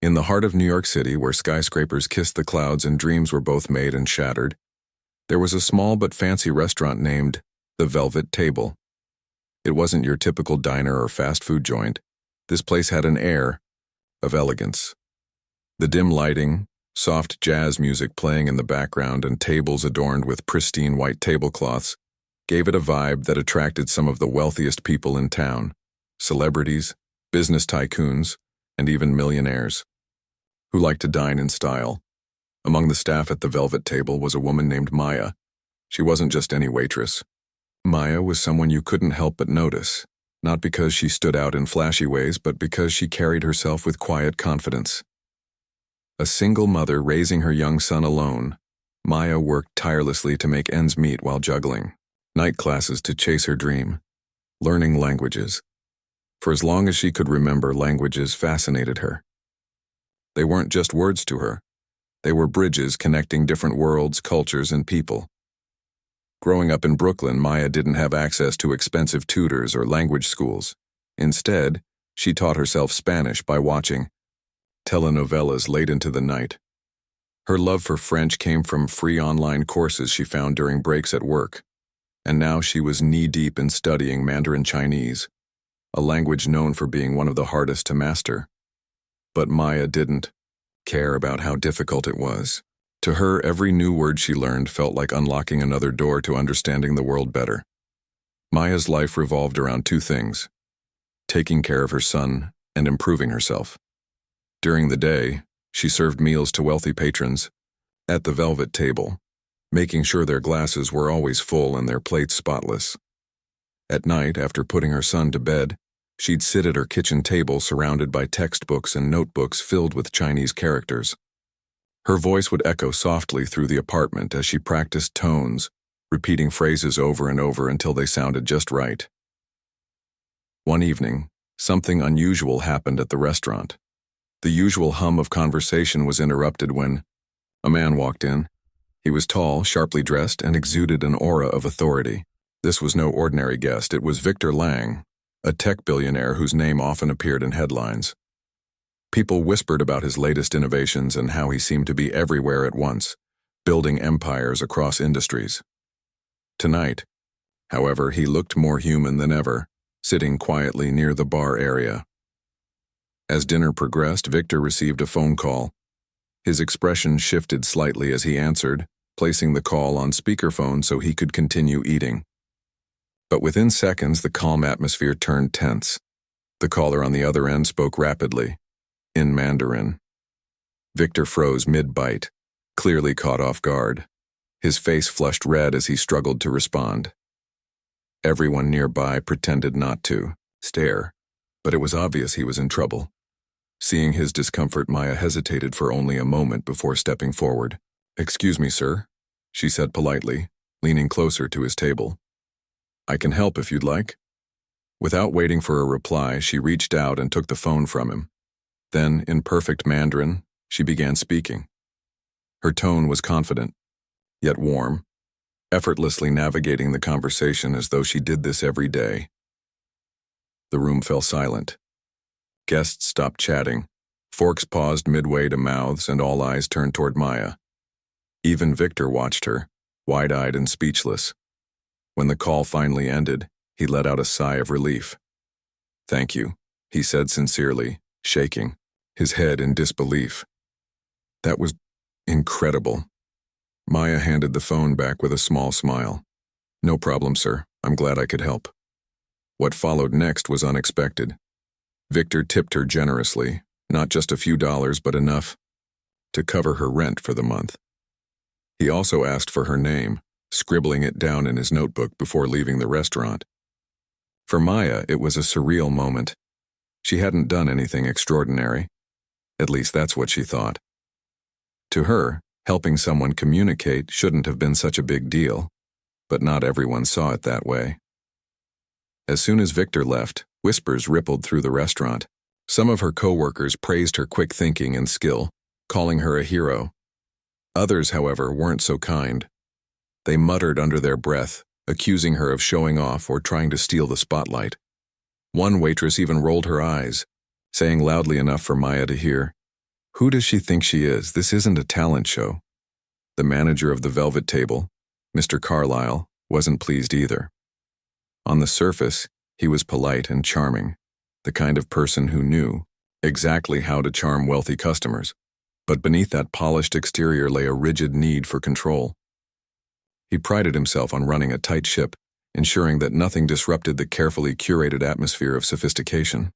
In the heart of New York City, where skyscrapers kissed the clouds and dreams were both made and shattered, there was a small but fancy restaurant named the Velvet Table. It wasn't your typical diner or fast food joint. This place had an air of elegance. The dim lighting, soft jazz music playing in the background, and tables adorned with pristine white tablecloths gave it a vibe that attracted some of the wealthiest people in town: celebrities, business tycoons, and even millionaires who liked to dine in style. Among the staff at the Velvet Table was a woman named Maya. She wasn't just any waitress. Maya was someone you couldn't help but notice, not because she stood out in flashy ways, but because she carried herself with quiet confidence. A single mother raising her young son alone, Maya worked tirelessly to make ends meet while juggling night classes to chase her dream, learning languages. For as long as she could remember, languages fascinated her. They weren't just words to her. They were bridges connecting different worlds, cultures, and people. Growing up in Brooklyn, Maya didn't have access to expensive tutors or language schools. Instead, she taught herself Spanish by watching telenovelas late into the night. Her love for French came from free online courses she found during breaks at work, and now she was knee-deep in studying Mandarin Chinese, a language known for being one of the hardest to master. But Maya didn't care about how difficult it was. To her, every new word she learned felt like unlocking another door to understanding the world better. Maya's life revolved around two things: taking care of her son and improving herself. During the day, she served meals to wealthy patrons at the Velvet Table, making sure their glasses were always full and their plates spotless. At night, after putting her son to bed, she'd sit at her kitchen table surrounded by textbooks and notebooks filled with Chinese characters. Her voice would echo softly through the apartment as she practiced tones, repeating phrases over and over until they sounded just right. One evening, something unusual happened at the restaurant. The usual hum of conversation was interrupted when a man walked in. He was tall, sharply dressed, and exuded an aura of authority. This was no ordinary guest. It was Victor Lang, a tech billionaire whose name often appeared in headlines. People whispered about his latest innovations and how he seemed to be everywhere at once, building empires across industries. Tonight, however, he looked more human than ever, sitting quietly near the bar area. As dinner progressed, Victor received a phone call. His expression shifted slightly as he answered, placing the call on speakerphone so he could continue eating. But within seconds, the calm atmosphere turned tense. The caller on the other end spoke rapidly, in Mandarin. Victor froze mid-bite, clearly caught off guard. His face flushed red as he struggled to respond. Everyone nearby pretended not to stare, but it was obvious he was in trouble. Seeing his discomfort, Maya hesitated for only a moment before stepping forward. "Excuse me, sir," she said politely, leaning closer to his table. "I can help if you'd like." Without waiting for a reply, she reached out and took the phone from him. Then, in perfect Mandarin, she began speaking. Her tone was confident, yet warm, effortlessly navigating the conversation as though she did this every day. The room fell silent. Guests stopped chatting, forks paused midway to mouths, and all eyes turned toward Maya. Even Victor watched her, wide-eyed and speechless. When the call finally ended, he let out a sigh of relief. "Thank you," he said sincerely, shaking his head in disbelief. "That was incredible." Maya handed the phone back with a small smile. "No problem, sir. I'm glad I could help." What followed next was unexpected. Victor tipped her generously, not just a few dollars, but enough to cover her rent for the month. He also asked for her name, scribbling it down in his notebook before leaving the restaurant. For Maya, it was a surreal moment. She hadn't done anything extraordinary. At least that's what she thought. To her, helping someone communicate shouldn't have been such a big deal, but not everyone saw it that way. As soon as Victor left, whispers rippled through the restaurant. Some of her co-workers praised her quick thinking and skill, calling her a hero. Others, however, weren't so kind. They muttered under their breath, accusing her of showing off or trying to steal the spotlight. One waitress even rolled her eyes, saying loudly enough for Maya to hear, Who does she think she is? This isn't a talent show. The manager of the Velvet Table, Mr. Carlyle, wasn't pleased either. On the surface, he was polite and charming, the kind of person who knew exactly how to charm wealthy customers. But beneath that polished exterior lay a rigid need for control. He prided himself on running a tight ship, ensuring that nothing disrupted the carefully curated atmosphere of sophistication.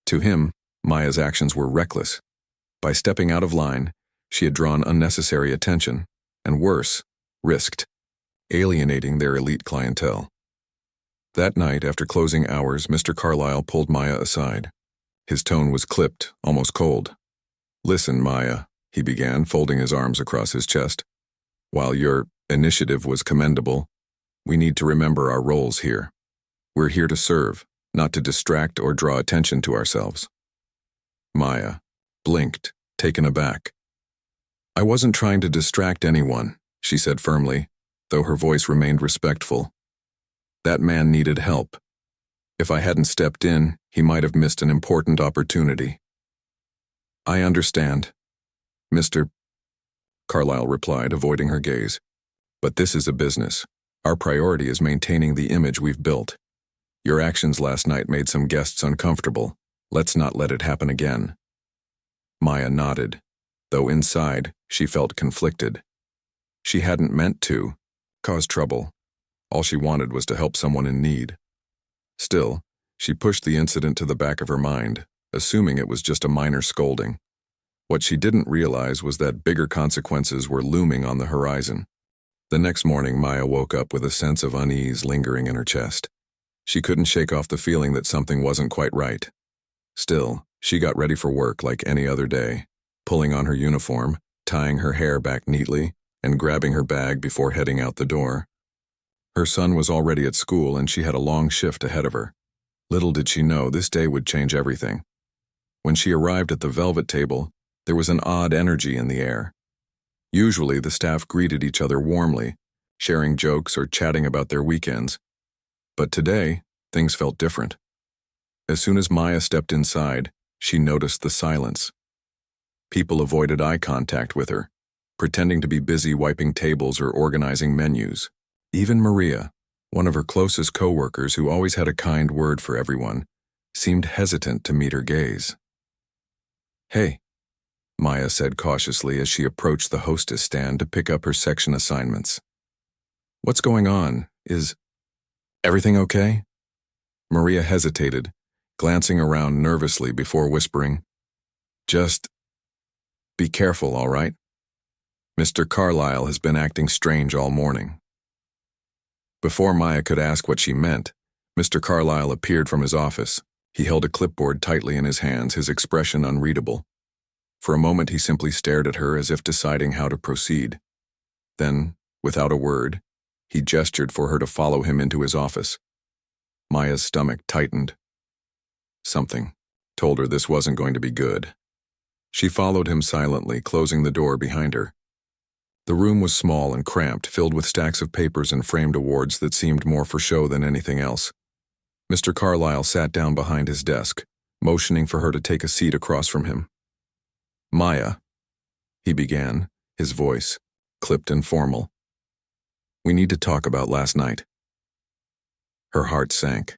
To him, Maya's actions were reckless. By stepping out of line, she had drawn unnecessary attention, and worse, risked alienating their elite clientele. That night, after closing hours, Mr. Carlyle pulled Maya aside. His tone was clipped, almost cold. "Listen, Maya," he began, folding his arms across his chest. "While your initiative was commendable, we need to remember our roles here. We're here to serve, not to distract or draw attention to ourselves." Maya blinked, taken aback. "I wasn't trying to distract anyone," she said firmly, though her voice remained respectful. "That man needed help. If I hadn't stepped in, he might have missed an important opportunity." "I understand, Mr. Carlyle replied, avoiding her gaze. "But this is a business. Our priority is maintaining the image we've built. Your actions last night made some guests uncomfortable. Let's not let it happen again." Maya nodded, though inside she felt conflicted. She hadn't meant to cause trouble. All she wanted was to help someone in need. Still, she pushed the incident to the back of her mind, assuming it was just a minor scolding. What she didn't realize was that bigger consequences were looming on the horizon. The next morning, Maya woke up with a sense of unease lingering in her chest. She couldn't shake off the feeling that something wasn't quite right. Still, she got ready for work like any other day, pulling on her uniform, tying her hair back neatly, and grabbing her bag before heading out the door. Her son was already at school and she had a long shift ahead of her. Little did she know this day would change everything. When she arrived at the Velvet Table, there was an odd energy in the air. Usually, the staff greeted each other warmly, sharing jokes or chatting about their weekends. But today, things felt different. As soon as Maya stepped inside, she noticed the silence. People avoided eye contact with her, pretending to be busy wiping tables or organizing menus. Even Maria, one of her closest co-workers who always had a kind word for everyone, seemed hesitant to meet her gaze. "Hey," Maya said cautiously as she approached the hostess stand to pick up her section assignments. "What's going on? Is everything okay?" Maria hesitated, glancing around nervously before whispering, "Just be careful, all right? Mr. Carlyle has been acting strange all morning." Before Maya could ask what she meant, Mr. Carlyle appeared from his office. He held a clipboard tightly in his hands, his expression unreadable. For a moment he simply stared at her as if deciding how to proceed. Then, without a word, he gestured for her to follow him into his office. Maya's stomach tightened. Something told her this wasn't going to be good. She followed him silently, closing the door behind her. The room was small and cramped, filled with stacks of papers and framed awards that seemed more for show than anything else. Mr. Carlyle sat down behind his desk, motioning for her to take a seat across from him. "Maya," he began, his voice clipped and formal. "We need to talk about last night." Her heart sank.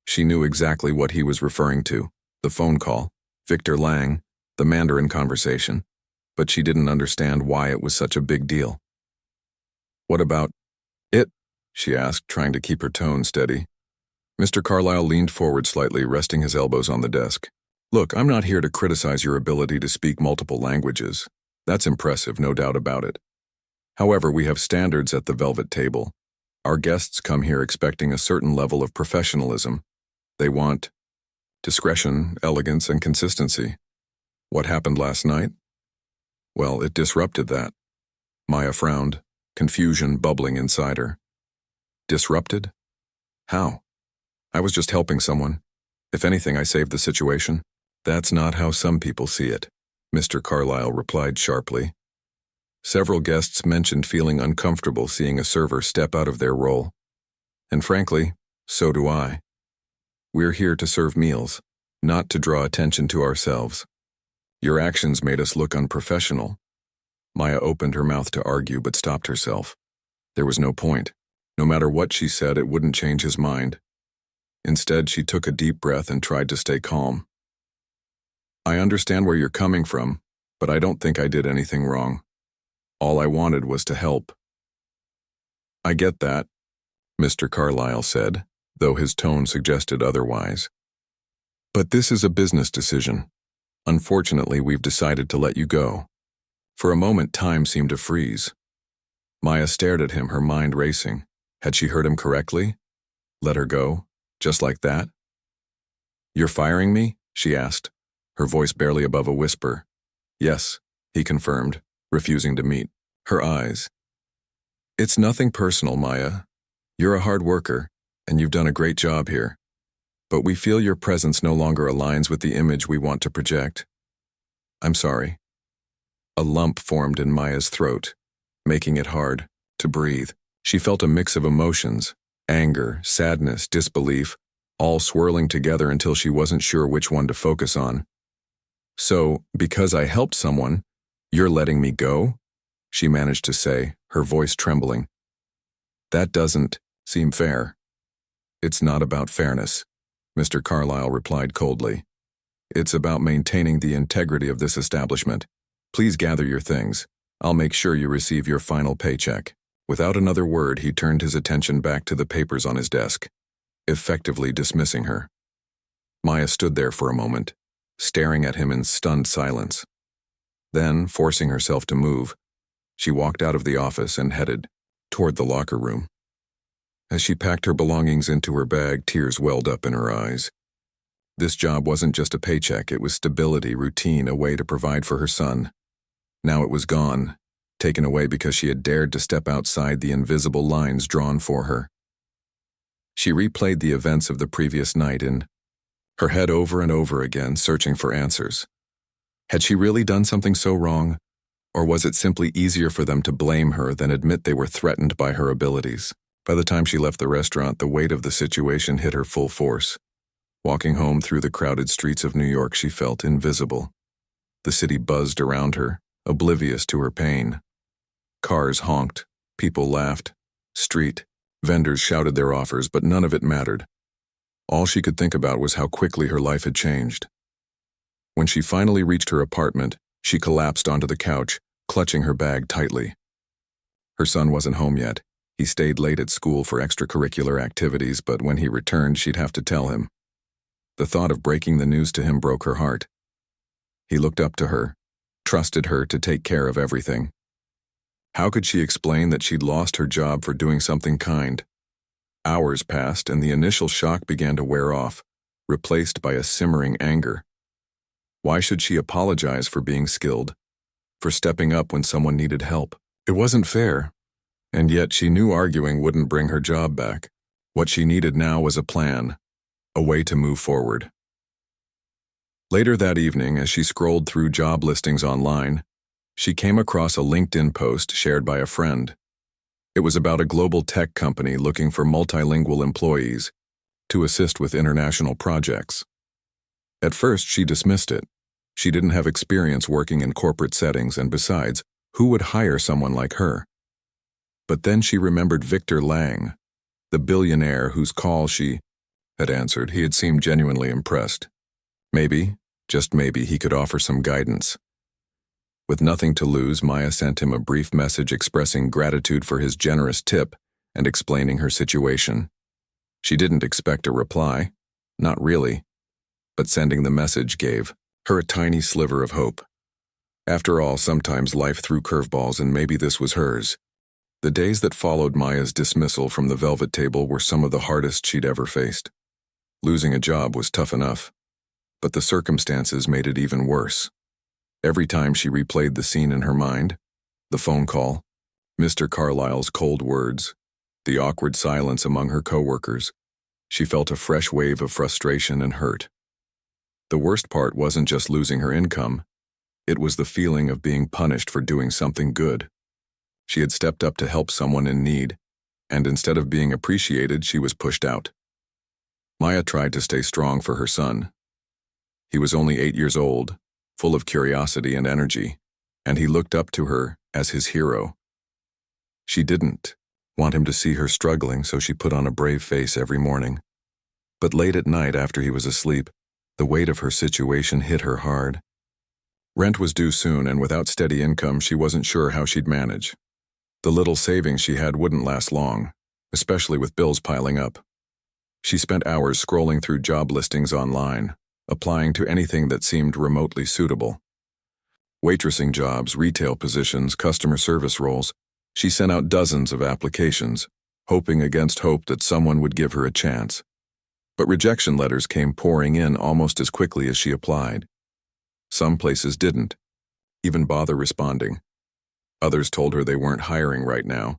She knew exactly what he was referring to: the phone call, Victor Lang, the Mandarin conversation, but she didn't understand why it was such a big deal. "What about it?" she asked, trying to keep her tone steady. Mr. Carlyle leaned forward slightly, resting his elbows on the desk. "Look, I'm not here to criticize your ability to speak multiple languages. That's impressive, no doubt about it. However, we have standards at the Velvet Table. Our guests come here expecting a certain level of professionalism. They want discretion, elegance, and consistency. What happened last night? Well, it disrupted that." Maya frowned, confusion bubbling inside her. "Disrupted? How? I was just helping someone. If anything, I saved the situation." "That's not how some people see it," Mr. Carlyle replied sharply. "Several guests mentioned feeling uncomfortable seeing a server step out of their role. And frankly, so do I. We're here to serve meals, not to draw attention to ourselves. Your actions made us look unprofessional. Maya opened her mouth to argue but stopped herself. There was no point. No matter what she said, it wouldn't change his mind. Instead, she took a deep breath and tried to stay calm. I understand where you're coming from, but I don't think I did anything wrong. All I wanted was to help. I get that, Mr. Carlyle said, though his tone suggested otherwise. But this is a business decision. Unfortunately, we've decided to let you go. For a moment, time seemed to freeze. Maya stared at him, her mind racing. Had she heard him correctly? Let her go? Just like that? You're firing me? She asked, her voice barely above a whisper. Yes, he confirmed, refusing to meet her eyes. It's nothing personal, Maya. You're a hard worker, and you've done a great job here. But we feel your presence no longer aligns with the image we want to project. I'm sorry. A lump formed in Maya's throat, making it hard to breathe. She felt a mix of emotions, anger, sadness, disbelief, all swirling together until she wasn't sure which one to focus on. So, because I helped someone, you're letting me go? She managed to say, her voice trembling. That doesn't seem fair. It's not about fairness, Mr. Carlyle replied coldly. It's about maintaining the integrity of this establishment. Please gather your things. I'll make sure you receive your final paycheck. Without another word, he turned his attention back to the papers on his desk, effectively dismissing her. Maya stood there for a moment, staring at him in stunned silence. Then, forcing herself to move, she walked out of the office and headed toward the locker room. As she packed her belongings into her bag, tears welled up in her eyes. This job wasn't just a paycheck, it was stability, routine, a way to provide for her son. Now it was gone, taken away because she had dared to step outside the invisible lines drawn for her. She replayed the events of the previous night in her head over and over again, searching for answers. Had she really done something so wrong, or was it simply easier for them to blame her than admit they were threatened by her abilities? By the time she left the restaurant, the weight of the situation hit her full force. Walking home through the crowded streets of New York, she felt invisible. The city buzzed around her, oblivious to her pain. Cars honked, people laughed, street vendors shouted their offers, but none of it mattered. All she could think about was how quickly her life had changed. When she finally reached her apartment, she collapsed onto the couch, clutching her bag tightly. Her son wasn't home yet. He stayed late at school for extracurricular activities, but when he returned, she'd have to tell him. The thought of breaking the news to him broke her heart. He looked up to her, trusted her to take care of everything. How could she explain that she'd lost her job for doing something kind? Hours passed, and the initial shock began to wear off, replaced by a simmering anger. Why should she apologize for being skilled, for stepping up when someone needed help? It wasn't fair, and yet she knew arguing wouldn't bring her job back. What she needed now was a plan, a way to move forward. Later that evening, as she scrolled through job listings online, she came across a LinkedIn post shared by a friend. It was about a global tech company looking for multilingual employees to assist with international projects. At first, she dismissed it. She didn't have experience working in corporate settings, and besides, who would hire someone like her? But then she remembered Victor Lang, the billionaire whose call she had answered. He had seemed genuinely impressed. Maybe, just maybe, he could offer some guidance. With nothing to lose, Maya sent him a brief message expressing gratitude for his generous tip and explaining her situation. She didn't expect a reply, not really, but sending the message gave her a tiny sliver of hope. After all, sometimes life threw curveballs, and maybe this was hers. The days that followed Maya's dismissal from the Velvet Table were some of the hardest she'd ever faced. Losing a job was tough enough, but the circumstances made it even worse. Every time she replayed the scene in her mind, the phone call, Mr. Carlyle's cold words, the awkward silence among her coworkers, she felt a fresh wave of frustration and hurt. The worst part wasn't just losing her income, it was the feeling of being punished for doing something good. She had stepped up to help someone in need, and instead of being appreciated, she was pushed out. Maya tried to stay strong for her son. He was only 8 years old, full of curiosity and energy, and he looked up to her as his hero. She didn't want him to see her struggling, so she put on a brave face every morning. But late at night, after he was asleep, the weight of her situation hit her hard. Rent was due soon, and without steady income, she wasn't sure how she'd manage. The little savings she had wouldn't last long, especially with bills piling up. She spent hours scrolling through job listings online, applying to anything that seemed remotely suitable. Waitressing jobs, retail positions, customer service roles. She sent out dozens of applications, hoping against hope that someone would give her a chance. But rejection letters came pouring in almost as quickly as she applied. Some places didn't even bother responding. Others told her they weren't hiring right now.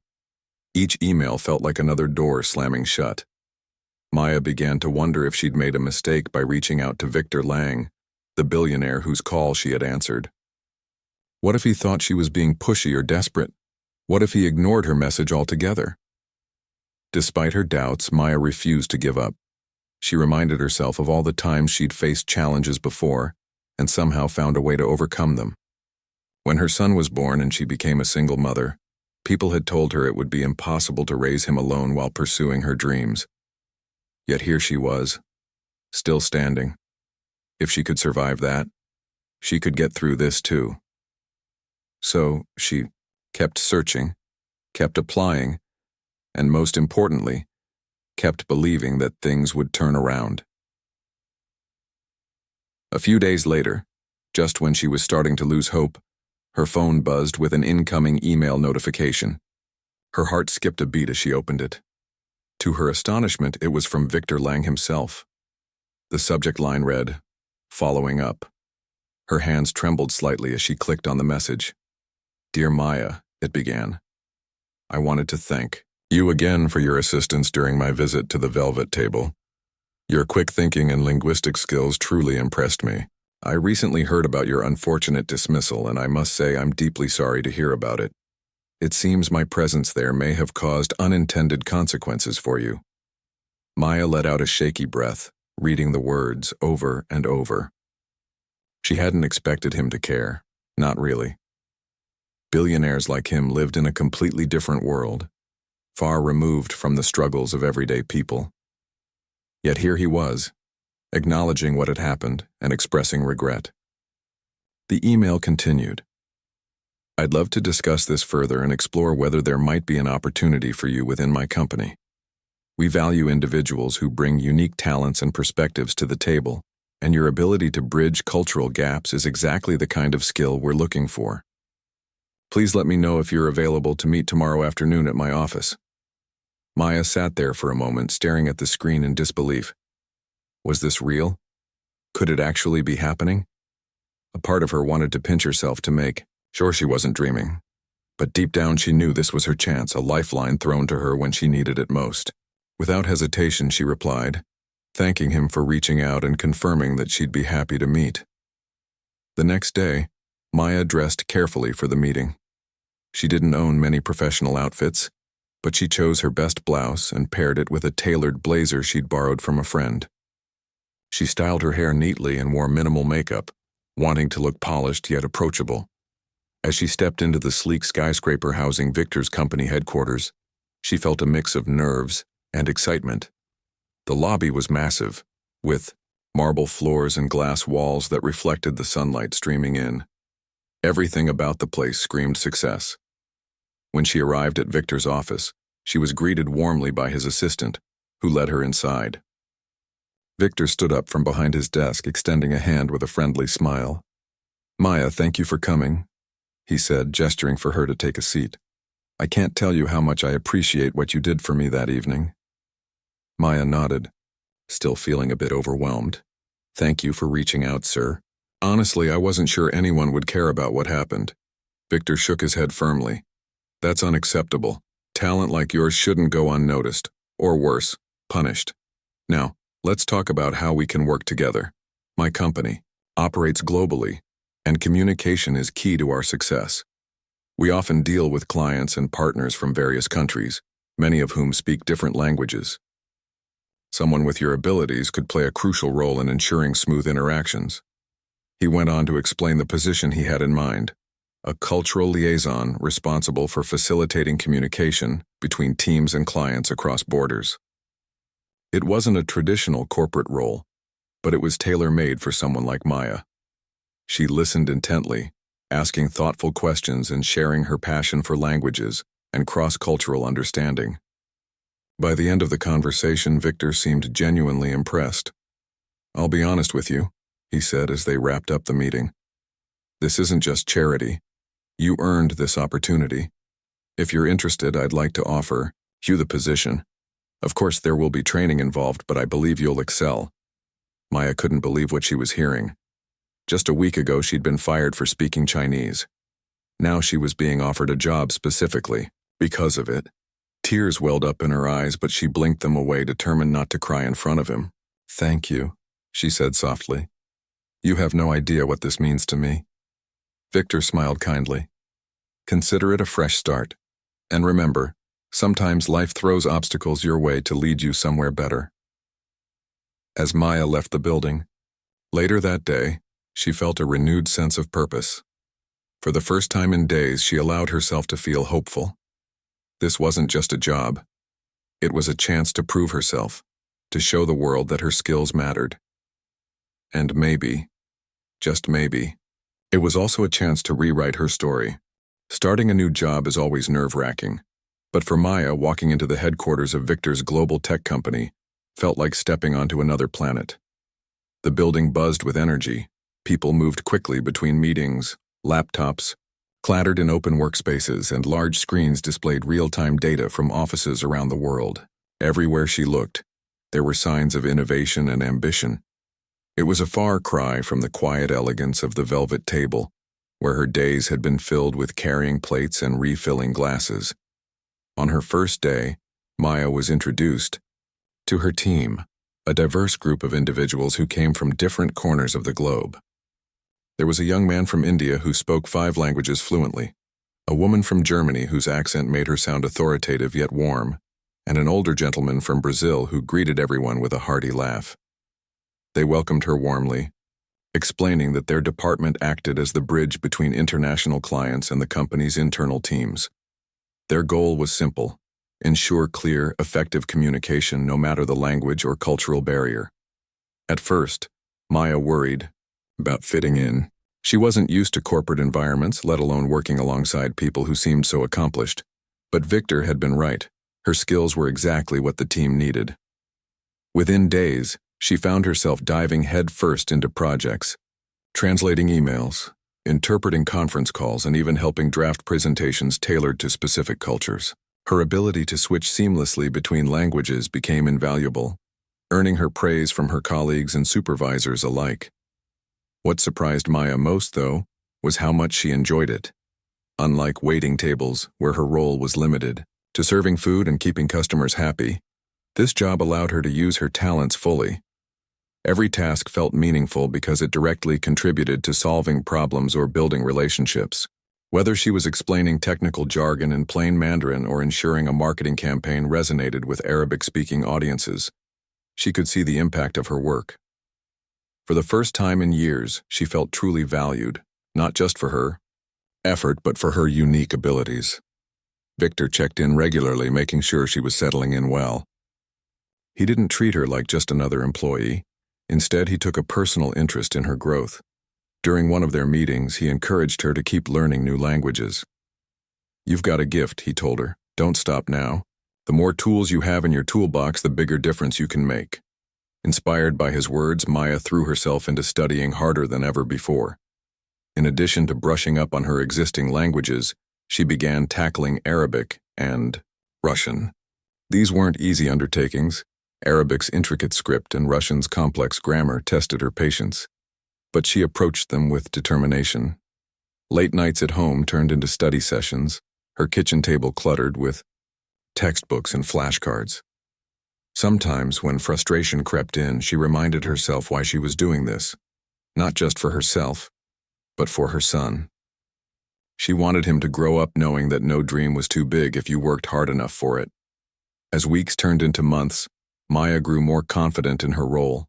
Each email felt like another door slamming shut. Maya began to wonder if she'd made a mistake by reaching out to Victor Lang, the billionaire whose call she had answered. What if he thought she was being pushy or desperate? What if he ignored her message altogether? Despite her doubts, Maya refused to give up. She reminded herself of all the times she'd faced challenges before and somehow found a way to overcome them. When her son was born and she became a single mother, people had told her it would be impossible to raise him alone while pursuing her dreams. Yet here she was, still standing. If she could survive that, she could get through this too. So she kept searching, kept applying, and most importantly, kept believing that things would turn around. A few days later, just when she was starting to lose hope, her phone buzzed with an incoming email notification. Her heart skipped a beat as she opened it. To her astonishment, it was from Victor Lang himself. The subject line read, "Following up." Her hands trembled slightly as she clicked on the message. "Dear Maya," it began, "I wanted to thank you again for your assistance during my visit to the Velvet Table. Your quick thinking and linguistic skills truly impressed me. I recently heard about your unfortunate dismissal, and I must say I'm deeply sorry to hear about it. It seems my presence there may have caused unintended consequences for you." Maya let out a shaky breath, reading the words over and over. She hadn't expected him to care, not really. Billionaires like him lived in a completely different world, far removed from the struggles of everyday people. Yet here he was, acknowledging what had happened and expressing regret. The email continued. "I'd love to discuss this further and explore whether there might be an opportunity for you within my company. We value individuals who bring unique talents and perspectives to the table, and your ability to bridge cultural gaps is exactly the kind of skill we're looking for. Please let me know if you're available to meet tomorrow afternoon at my office." Maya sat there for a moment, staring at the screen in disbelief. Was this real? Could it actually be happening? A part of her wanted to pinch herself to make sure she wasn't dreaming. But deep down she knew this was her chance, a lifeline thrown to her when she needed it most. Without hesitation she replied, thanking him for reaching out and confirming that she'd be happy to meet. The next day, Maya dressed carefully for the meeting. She didn't own many professional outfits, but she chose her best blouse and paired it with a tailored blazer she'd borrowed from a friend. She styled her hair neatly and wore minimal makeup, wanting to look polished yet approachable. As she stepped into the sleek skyscraper housing Victor's company headquarters, she felt a mix of nerves and excitement. The lobby was massive, with marble floors and glass walls that reflected the sunlight streaming in. Everything about the place screamed success. When she arrived at Victor's office, she was greeted warmly by his assistant, who led her inside. Victor stood up from behind his desk, extending a hand with a friendly smile. "Maya, thank you for coming," he said, gesturing for her to take a seat. "I can't tell you how much I appreciate what you did for me that evening." Maya nodded, still feeling a bit overwhelmed. "Thank you for reaching out, sir. Honestly, I wasn't sure anyone would care about what happened." Victor shook his head firmly. "That's unacceptable. Talent like yours shouldn't go unnoticed, or worse, punished. Now, let's talk about how we can work together. My company operates globally, and communication is key to our success. We often deal with clients and partners from various countries, many of whom speak different languages. Someone with your abilities could play a crucial role in ensuring smooth interactions. He went on to explain the position he had in mind: a cultural liaison responsible for facilitating communication between teams and clients across borders. It wasn't a traditional corporate role, but it was tailor-made for someone like Maya. She listened intently, asking thoughtful questions and sharing her passion for languages and cross-cultural understanding. By the end of the conversation, Victor seemed genuinely impressed. "I'll be honest with you," he said as they wrapped up the meeting. "This isn't just charity. You earned this opportunity. If you're interested, I'd like to offer you the position. Of course, there will be training involved, but I believe you'll excel." Maya couldn't believe what she was hearing. Just a week ago, she'd been fired for speaking Chinese. Now she was being offered a job specifically because of it. Tears welled up in her eyes, but she blinked them away, determined not to cry in front of him. "Thank you," she said softly. "You have no idea what this means to me." Victor smiled kindly. "Consider it a fresh start. And remember, sometimes life throws obstacles your way to lead you somewhere better." As Maya left the building, later that day, she felt a renewed sense of purpose. For the first time in days, she allowed herself to feel hopeful. This wasn't just a job. It was a chance to prove herself, to show the world that her skills mattered. And maybe, just maybe, it was also a chance to rewrite her story. Starting a new job is always nerve-wracking, but for Maya, walking into the headquarters of Victor's global tech company felt like stepping onto another planet. The building buzzed with energy. People moved quickly between meetings, laptops clattered in open workspaces, and large screens displayed real-time data from offices around the world. Everywhere she looked, there were signs of innovation and ambition. It was a far cry from the quiet elegance of the velvet table, where her days had been filled with carrying plates and refilling glasses. On her first day, Maya was introduced to her team, a diverse group of individuals who came from different corners of the globe. There was a young man from India who spoke 5 languages fluently, a woman from Germany whose accent made her sound authoritative yet warm, and an older gentleman from Brazil who greeted everyone with a hearty laugh. They welcomed her warmly, explaining that their department acted as the bridge between international clients and the company's internal teams. Their goal was simple: ensure clear, effective communication no matter the language or cultural barrier. At first, Maya worried about fitting in. She wasn't used to corporate environments, let alone working alongside people who seemed so accomplished. But Victor had been right. Her skills were exactly what the team needed. Within days, she found herself diving headfirst into projects, translating emails, interpreting conference calls, and even helping draft presentations tailored to specific cultures. Her ability to switch seamlessly between languages became invaluable, earning her praise from her colleagues and supervisors alike. What surprised Maya most, though, was how much she enjoyed it. Unlike waiting tables, where her role was limited to serving food and keeping customers happy, this job allowed her to use her talents fully. Every task felt meaningful because it directly contributed to solving problems or building relationships. Whether she was explaining technical jargon in plain Mandarin or ensuring a marketing campaign resonated with Arabic-speaking audiences, she could see the impact of her work. For the first time in years, she felt truly valued, not just for her effort, but for her unique abilities. Victor checked in regularly, making sure she was settling in well. He didn't treat her like just another employee. Instead, he took a personal interest in her growth. During one of their meetings, he encouraged her to keep learning new languages. "You've got a gift," he told her. "Don't stop now. The more tools you have in your toolbox, the bigger difference you can make." Inspired by his words, Maya threw herself into studying harder than ever before. In addition to brushing up on her existing languages, she began tackling Arabic and Russian. These weren't easy undertakings. Arabic's intricate script and Russian's complex grammar tested her patience, but she approached them with determination. Late nights at home turned into study sessions, her kitchen table cluttered with textbooks and flashcards. Sometimes, when frustration crept in, she reminded herself why she was doing this, not just for herself, but for her son. She wanted him to grow up knowing that no dream was too big if you worked hard enough for it. As weeks turned into months, Maya grew more confident in her role.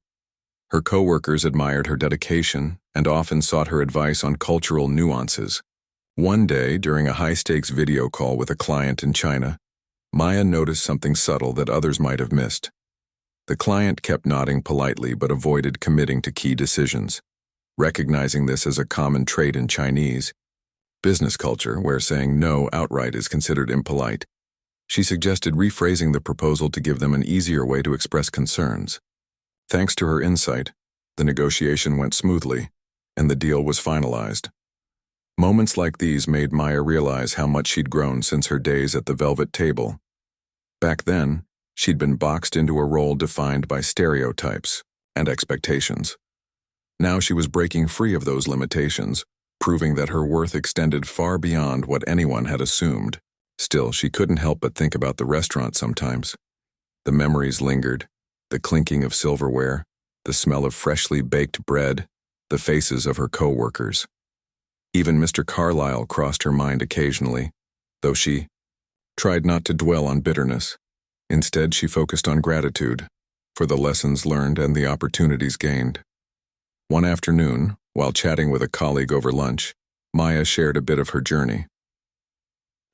Her coworkers admired her dedication and often sought her advice on cultural nuances. One day, during a high-stakes video call with a client in China, Maya noticed something subtle that others might have missed. The client kept nodding politely but avoided committing to key decisions. Recognizing this as a common trait in Chinese business culture, where saying no outright is considered impolite, she suggested rephrasing the proposal to give them an easier way to express concerns. Thanks to her insight, the negotiation went smoothly, and the deal was finalized. Moments like these made Maya realize how much she'd grown since her days at the velvet table. Back then, she'd been boxed into a role defined by stereotypes and expectations. Now she was breaking free of those limitations, proving that her worth extended far beyond what anyone had assumed. Still, she couldn't help but think about the restaurant sometimes. The memories lingered, the clinking of silverware, the smell of freshly baked bread, the faces of her co-workers. Even Mr. Carlyle crossed her mind occasionally, though she tried not to dwell on bitterness. Instead, she focused on gratitude for the lessons learned and the opportunities gained. One afternoon, while chatting with a colleague over lunch, Maya shared a bit of her journey.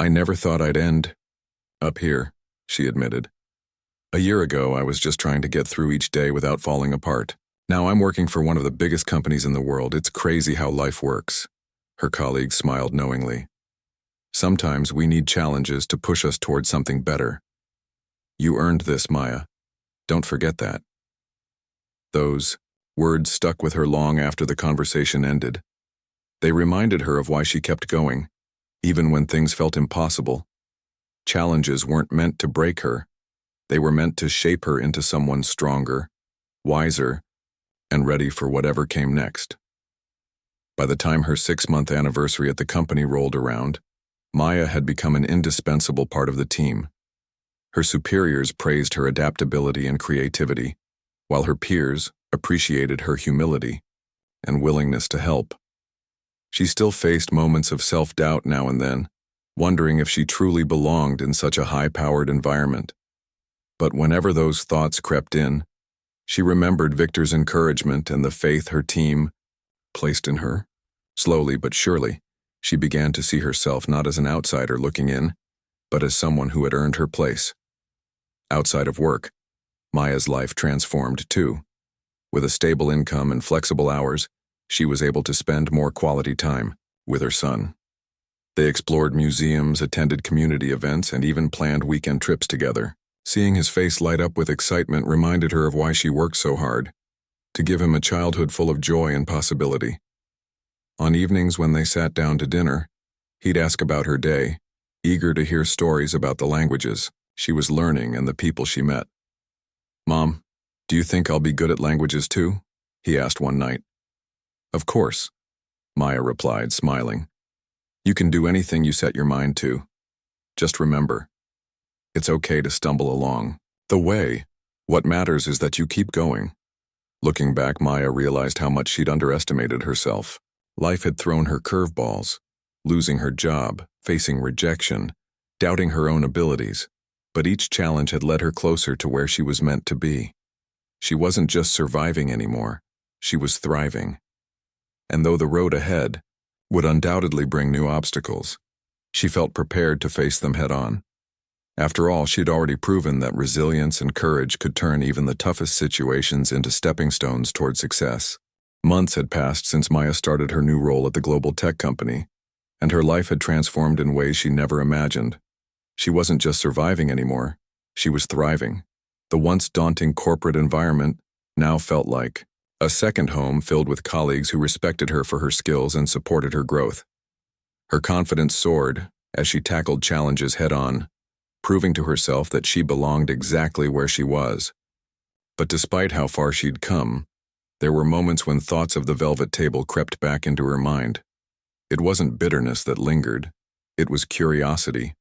"I never thought I'd end up here," she admitted. "A year ago, I was just trying to get through each day without falling apart. Now I'm working for one of the biggest companies in the world. It's crazy how life works." Her colleague smiled knowingly. "Sometimes we need challenges to push us towards something better. You earned this, Maya. Don't forget that." Those words stuck with her long after the conversation ended. They reminded her of why she kept going, even when things felt impossible. Challenges weren't meant to break her. They were meant to shape her into someone stronger, wiser, and ready for whatever came next. By the time her 6-month anniversary at the company rolled around, Maya had become an indispensable part of the team. Her superiors praised her adaptability and creativity, while her peers appreciated her humility and willingness to help. She still faced moments of self-doubt now and then, wondering if she truly belonged in such a high-powered environment. But whenever those thoughts crept in, she remembered Victor's encouragement and the faith her team placed in her. Slowly but surely, she began to see herself not as an outsider looking in, but as someone who had earned her place. Outside of work, Maya's life transformed too. With a stable income and flexible hours, she was able to spend more quality time with her son. They explored museums, attended community events, and even planned weekend trips together. Seeing his face light up with excitement reminded her of why she worked so hard, to give him a childhood full of joy and possibility. On evenings when they sat down to dinner, he'd ask about her day, eager to hear stories about the languages she was learning and the people she met. "Mom, do you think I'll be good at languages too?" he asked one night. "Of course," Maya replied, smiling. "You can do anything you set your mind to. Just remember, it's okay to stumble along the way. What matters is that you keep going." Looking back, Maya realized how much she'd underestimated herself. Life had thrown her curveballs, losing her job, facing rejection, doubting her own abilities. But each challenge had led her closer to where she was meant to be. She wasn't just surviving anymore, she was thriving. And though the road ahead would undoubtedly bring new obstacles, she felt prepared to face them head-on. After all, she'd already proven that resilience and courage could turn even the toughest situations into stepping stones toward success. Months had passed since Maya started her new role at the global tech company, and her life had transformed in ways she never imagined. She wasn't just surviving anymore, she was thriving. The once daunting corporate environment now felt like a second home filled with colleagues who respected her for her skills and supported her growth. Her confidence soared as she tackled challenges head-on, proving to herself that she belonged exactly where she was. But despite how far she'd come, there were moments when thoughts of the velvet table crept back into her mind. It wasn't bitterness that lingered, it was curiosity.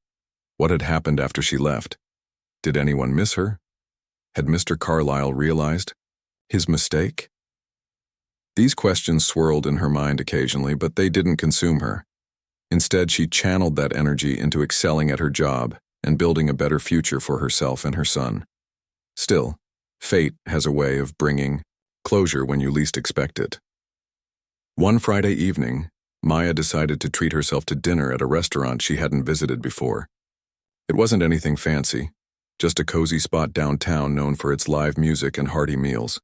What had happened after she left? Did anyone miss her? Had Mr. Carlyle realized his mistake? These questions swirled in her mind occasionally, but they didn't consume her. Instead, she channeled that energy into excelling at her job and building a better future for herself and her son. Still, fate has a way of bringing Closure when you least expect it. One Friday evening, Maya decided to treat herself to dinner at a restaurant she hadn't visited before. It wasn't anything fancy, just a cozy spot downtown known for its live music and hearty meals.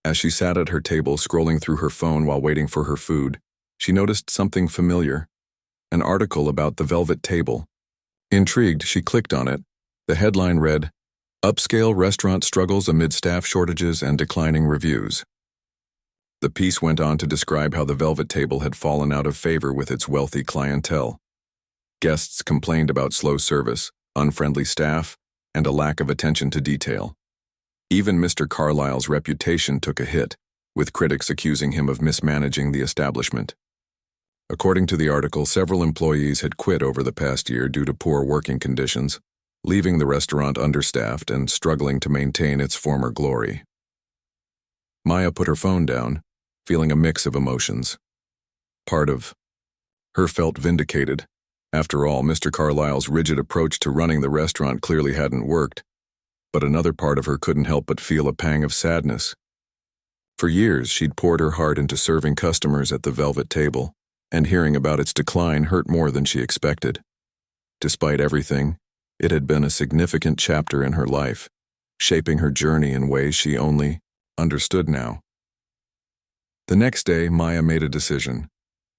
As she sat at her table scrolling through her phone while waiting for her food, she noticed something familiar, an article about the Velvet Table. Intrigued, she clicked on it. The headline read, "Upscale Restaurant Struggles Amid Staff Shortages and Declining Reviews." The piece went on to describe how the Velvet Table had fallen out of favor with its wealthy clientele. Guests complained about slow service, unfriendly staff, and a lack of attention to detail. Even Mr. Carlyle's reputation took a hit, with critics accusing him of mismanaging the establishment. According to the article, several employees had quit over the past year due to poor working conditions, leaving the restaurant understaffed and struggling to maintain its former glory. Maya put her phone down, feeling a mix of emotions. Part of her felt vindicated. After all, Mr. Carlyle's rigid approach to running the restaurant clearly hadn't worked, but another part of her couldn't help but feel a pang of sadness. For years, she'd poured her heart into serving customers at the Velvet Table, and hearing about its decline hurt more than she expected. Despite everything, it had been a significant chapter in her life, shaping her journey in ways she only understood now. The next day, Maya made a decision.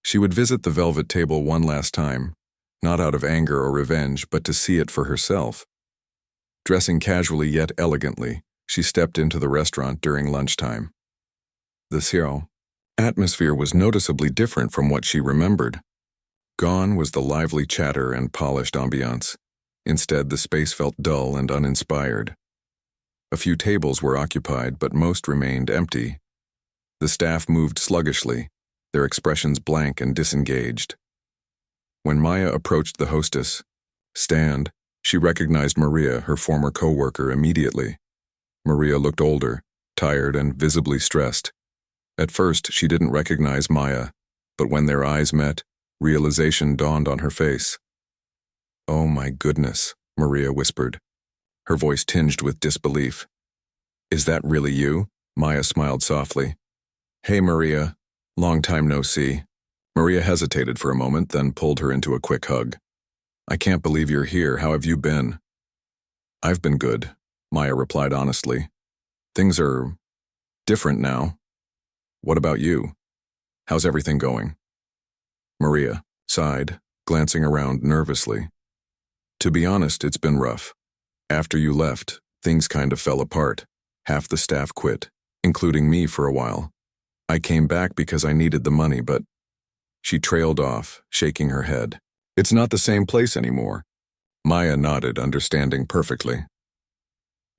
She would visit the Velvet Table one last time, not out of anger or revenge, but to see it for herself. Dressing casually yet elegantly, she stepped into the restaurant during lunchtime. The atmosphere was noticeably different from what she remembered. Gone was the lively chatter and polished ambiance. Instead, the space felt dull and uninspired. A few tables were occupied, but most remained empty. The staff moved sluggishly, their expressions blank and disengaged. When Maya approached the hostess stand, she recognized Maria, her former co-worker, immediately. Maria looked older, tired, and visibly stressed. At first, she didn't recognize Maya, but when their eyes met, realization dawned on her face. "Oh my goodness," Maria whispered, her voice tinged with disbelief. "Is that really you?" Maya smiled softly. "Hey Maria, long time no see." Maria hesitated for a moment, then pulled her into a quick hug. "I can't believe you're here. How have you been?" "I've been good," Maya replied honestly. "Things are different now. What about you? How's everything going?" Maria sighed, glancing around nervously. "To be honest, it's been rough. After you left, things kind of fell apart. Half the staff quit, including me for a while. I came back because I needed the money, but..." She trailed off, shaking her head. "It's not the same place anymore." Maya nodded, understanding perfectly.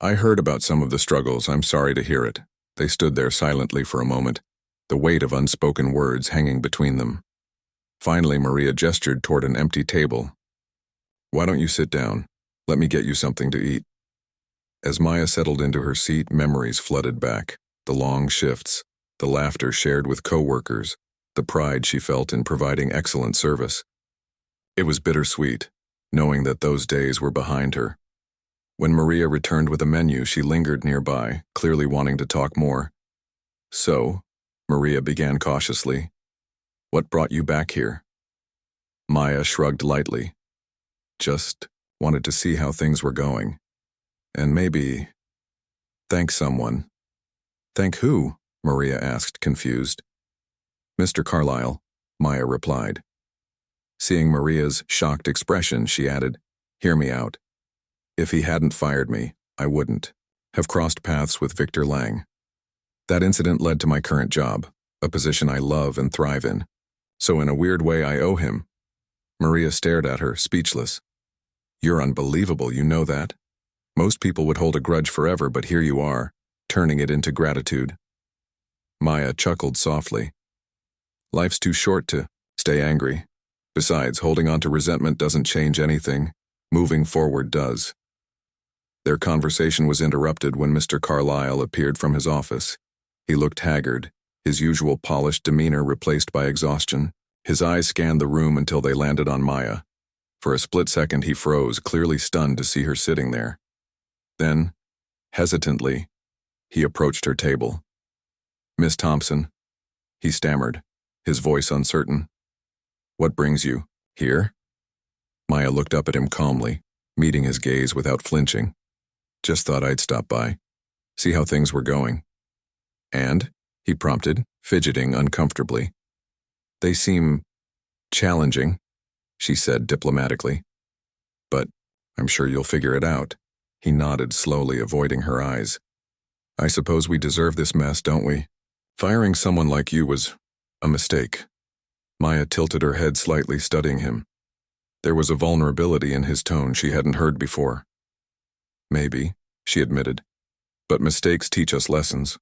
"I heard about some of the struggles. I'm sorry to hear it." They stood there silently for a moment, the weight of unspoken words hanging between them. Finally, Maria gestured toward an empty table. "Why don't you sit down? Let me get you something to eat." As Maya settled into her seat, memories flooded back. The long shifts, the laughter shared with co-workers, the pride she felt in providing excellent service. It was bittersweet, knowing that those days were behind her. When Maria returned with a menu, she lingered nearby, clearly wanting to talk more. "So," Maria began cautiously, "what brought you back here?" Maya shrugged lightly. "Just wanted to see how things were going. And maybe thank someone." "Thank who?" Maria asked, confused. "Mr. Carlyle," Maya replied. Seeing Maria's shocked expression, she added, "Hear me out. If he hadn't fired me, I wouldn't have crossed paths with Victor Lang. That incident led to my current job, a position I love and thrive in. So in a weird way, I owe him." Maria stared at her, speechless. "You're unbelievable, you know that? Most people would hold a grudge forever, but here you are, turning it into gratitude." Maya chuckled softly. "Life's too short to stay angry. Besides, holding on to resentment doesn't change anything. Moving forward does." Their conversation was interrupted when Mr. Carlyle appeared from his office. He looked haggard, his usual polished demeanor replaced by exhaustion. His eyes scanned the room until they landed on Maya. For a split second he froze, clearly stunned to see her sitting there. Then, hesitantly, he approached her table. "Miss Thompson," he stammered, his voice uncertain. "What brings you here?" Maya looked up at him calmly, meeting his gaze without flinching. "Just thought I'd stop by, see how things were going." "And?" he prompted, fidgeting uncomfortably. "They seem challenging," she said diplomatically. "But I'm sure you'll figure it out." He nodded slowly, avoiding her eyes. "I suppose we deserve this mess, don't we? Firing someone like you was a mistake." Maya tilted her head slightly, studying him. There was a vulnerability in his tone she hadn't heard before. "Maybe," she admitted. "But mistakes teach us lessons.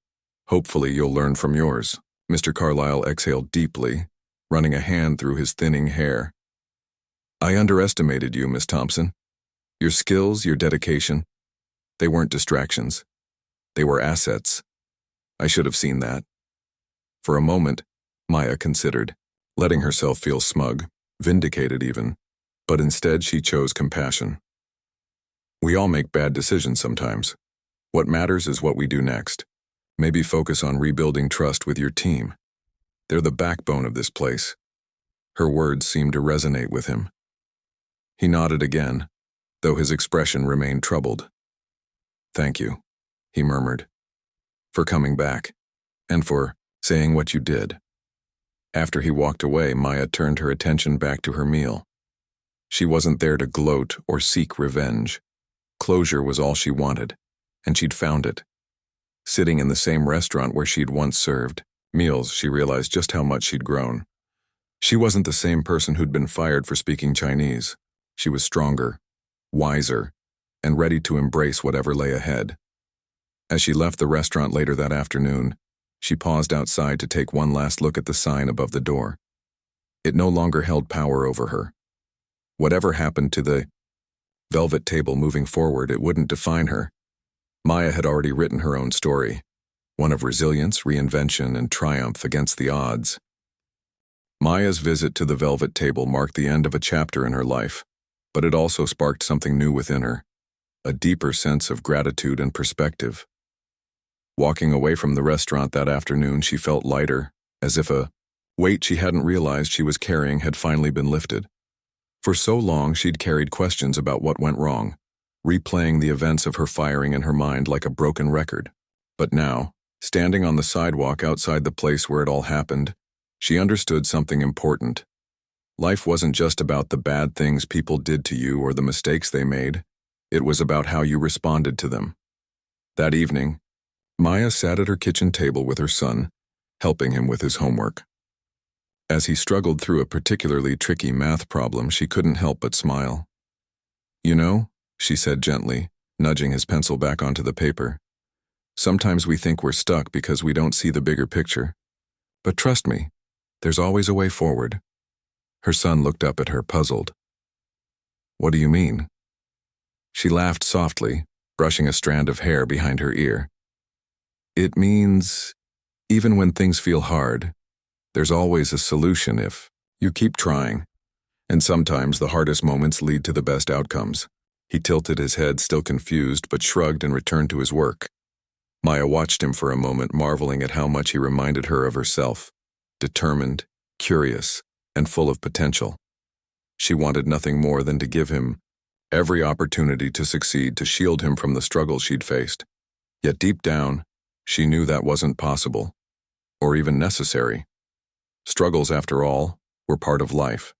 Hopefully you'll learn from yours." Mr. Carlyle exhaled deeply, running a hand through his thinning hair. "I underestimated you, Miss Thompson. Your skills, your dedication, they weren't distractions. They were assets. I should have seen that." For a moment, Maya considered, letting herself feel smug, vindicated even, but instead she chose compassion. "We all make bad decisions sometimes. What matters is what we do next. Maybe focus on rebuilding trust with your team. They're the backbone of this place." Her words seemed to resonate with him. He nodded again, though his expression remained troubled. "Thank you," he murmured, "for coming back, and for saying what you did." After he walked away, Maya turned her attention back to her meal. She wasn't there to gloat or seek revenge. Closure was all she wanted, and she'd found it. Sitting in the same restaurant where she'd once served meals, she realized just how much she'd grown. She wasn't the same person who'd been fired for speaking Chinese. She was stronger, wiser, and ready to embrace whatever lay ahead. As she left the restaurant later that afternoon, she paused outside to take one last look at the sign above the door. It no longer held power over her. Whatever happened to the velvet table moving forward, it wouldn't define her. Maya had already written her own story, one of resilience, reinvention, and triumph against the odds. Maya's visit to the velvet table marked the end of a chapter in her life, but it also sparked something new within her, a deeper sense of gratitude and perspective. Walking away from the restaurant that afternoon, she felt lighter, as if a weight she hadn't realized she was carrying had finally been lifted. For so long, she'd carried questions about what went wrong, replaying the events of her firing in her mind like a broken record. But now, standing on the sidewalk outside the place where it all happened, she understood something important. Life wasn't just about the bad things people did to you or the mistakes they made. It was about how you responded to them. That evening, Maya sat at her kitchen table with her son, helping him with his homework. As he struggled through a particularly tricky math problem, she couldn't help but smile. "You know," she said gently, nudging his pencil back onto the paper, "sometimes we think we're stuck because we don't see the bigger picture. But trust me, there's always a way forward." Her son looked up at her, puzzled. "What do you mean?" She laughed softly, brushing a strand of hair behind her ear. "It means, even when things feel hard, there's always a solution if you keep trying. And sometimes the hardest moments lead to the best outcomes." He tilted his head, still confused, but shrugged and returned to his work. Maya watched him for a moment, marveling at how much he reminded her of herself, determined, curious, and full of potential. She wanted nothing more than to give him every opportunity to succeed, to shield him from the struggles she'd faced. Yet deep down, she knew that wasn't possible, or even necessary. Struggles, after all, were part of life.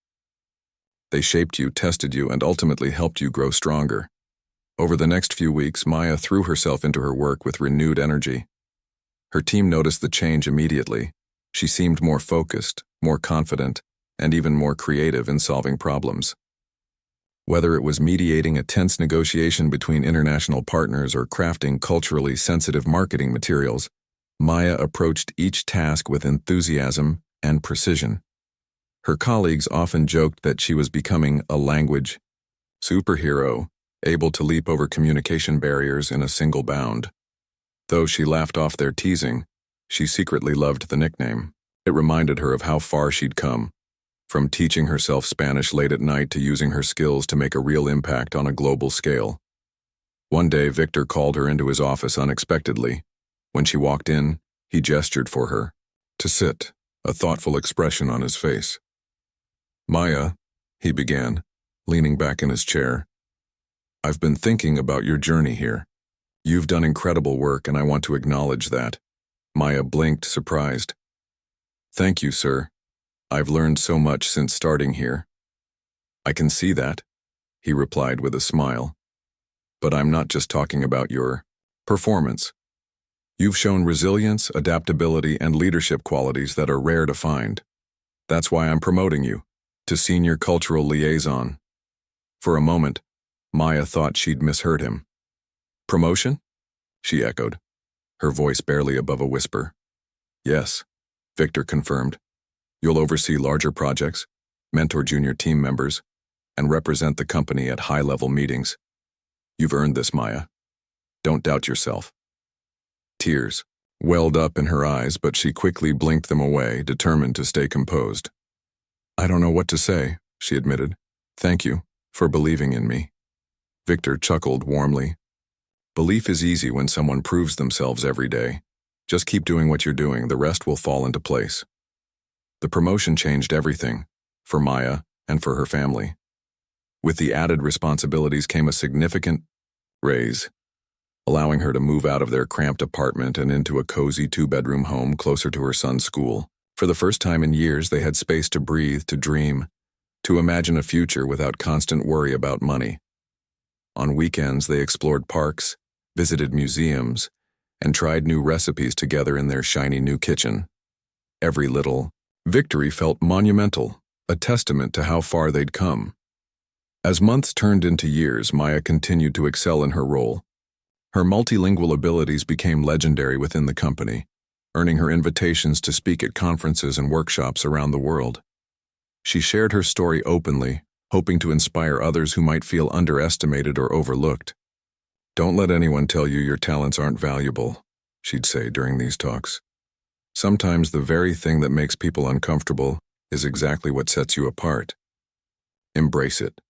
They shaped you, tested you, and ultimately helped you grow stronger. Over the next few weeks, Maya threw herself into her work with renewed energy. Her team noticed the change immediately. She seemed more focused, more confident, and even more creative in solving problems. Whether it was mediating a tense negotiation between international partners or crafting culturally sensitive marketing materials, Maya approached each task with enthusiasm and precision. Her colleagues often joked that she was becoming a language superhero, able to leap over communication barriers in a single bound. Though she laughed off their teasing, she secretly loved the nickname. It reminded her of how far she'd come, from teaching herself Spanish late at night to using her skills to make a real impact on a global scale. One day, Victor called her into his office unexpectedly. When she walked in, He gestured for her to sit, a thoughtful expression on his face. "Maya," he began, leaning back in his chair, "I've been thinking about your journey here. You've done incredible work, and I want to acknowledge that." Maya blinked, surprised. "Thank you, sir. I've learned so much since starting here." "I can see that," he replied with a smile. "But I'm not just talking about your performance. You've shown resilience, adaptability, and leadership qualities that are rare to find. That's why I'm promoting you to Senior Cultural Liaison." For a moment, Maya thought she'd misheard him. "Promotion?" she echoed, her voice barely above a whisper. "Yes," Victor confirmed. "You'll oversee larger projects, mentor junior team members, and represent the company at high-level meetings. You've earned this, Maya. Don't doubt yourself." Tears welled up in her eyes, but she quickly blinked them away, determined to stay composed. "I don't know what to say," she admitted. "Thank you for believing in me." Victor chuckled warmly. "Belief is easy when someone proves themselves every day. Just keep doing what you're doing, the rest will fall into place." The promotion changed everything, for Maya and for her family. With the added responsibilities came a significant raise, allowing her to move out of their cramped apartment and into a cozy 2-bedroom home closer to her son's school. For the first time in years, they had space to breathe, to dream, to imagine a future without constant worry about money. On weekends, they explored parks, visited museums, and tried new recipes together in their shiny new kitchen. Every little victory felt monumental, a testament to how far they'd come. As months turned into years, Maya continued to excel in her role. Her multilingual abilities became legendary within the company, earning her invitations to speak at conferences and workshops around the world. She shared her story openly, hoping to inspire others who might feel underestimated or overlooked. "Don't let anyone tell you your talents aren't valuable," she'd say during these talks. "Sometimes the very thing that makes people uncomfortable is exactly what sets you apart. Embrace it."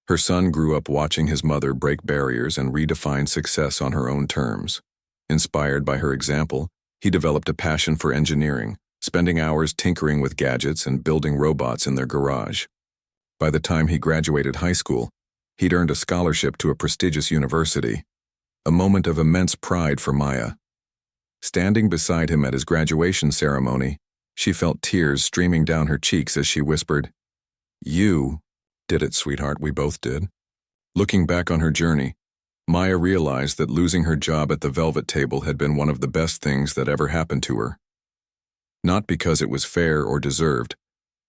Her son grew up watching his mother break barriers and redefine success on her own terms. Inspired by her example, he developed a passion for engineering, spending hours tinkering with gadgets and building robots in their garage. By the time he graduated high school, he'd earned a scholarship to a prestigious university, a moment of immense pride for Maya. Standing beside him at his graduation ceremony, she felt tears streaming down her cheeks as she whispered, "You did it, sweetheart, we both did." Looking back on her journey, Maya realized that losing her job at the Velvet Table had been one of the best things that ever happened to her. Not because it was fair or deserved,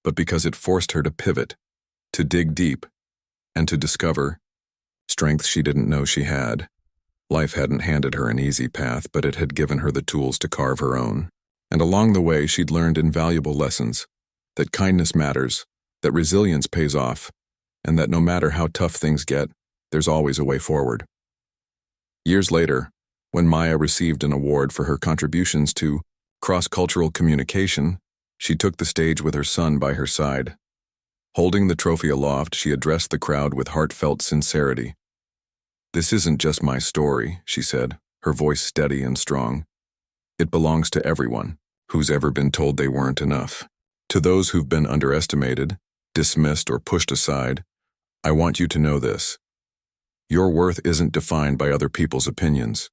but because it forced her to pivot, to dig deep, and to discover strength she didn't know she had. Life hadn't handed her an easy path, but it had given her the tools to carve her own. And along the way, she'd learned invaluable lessons, that kindness matters, that resilience pays off, and that no matter how tough things get, there's always a way forward. Years later, when Maya received an award for her contributions to cross-cultural communication, she took the stage with her son by her side. Holding the trophy aloft, she addressed the crowd with heartfelt sincerity. "This isn't just my story," she said, her voice steady and strong. "It belongs to everyone who's ever been told they weren't enough. To those who've been underestimated, dismissed, or pushed aside, I want you to know this. Your worth isn't defined by other people's opinions.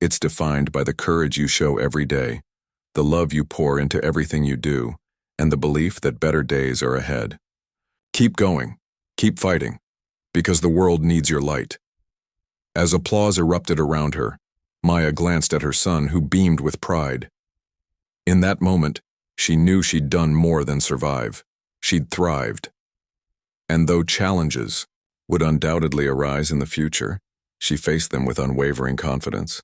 It's defined by the courage you show every day, the love you pour into everything you do, and the belief that better days are ahead. Keep going, keep fighting, because the world needs your light." As applause erupted around her, Maya glanced at her son, who beamed with pride. In that moment, she knew she'd done more than survive. She'd thrived. And though challenges would undoubtedly arise in the future, she faced them with unwavering confidence.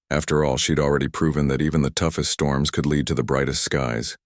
After all, she'd already proven that even the toughest storms could lead to the brightest skies.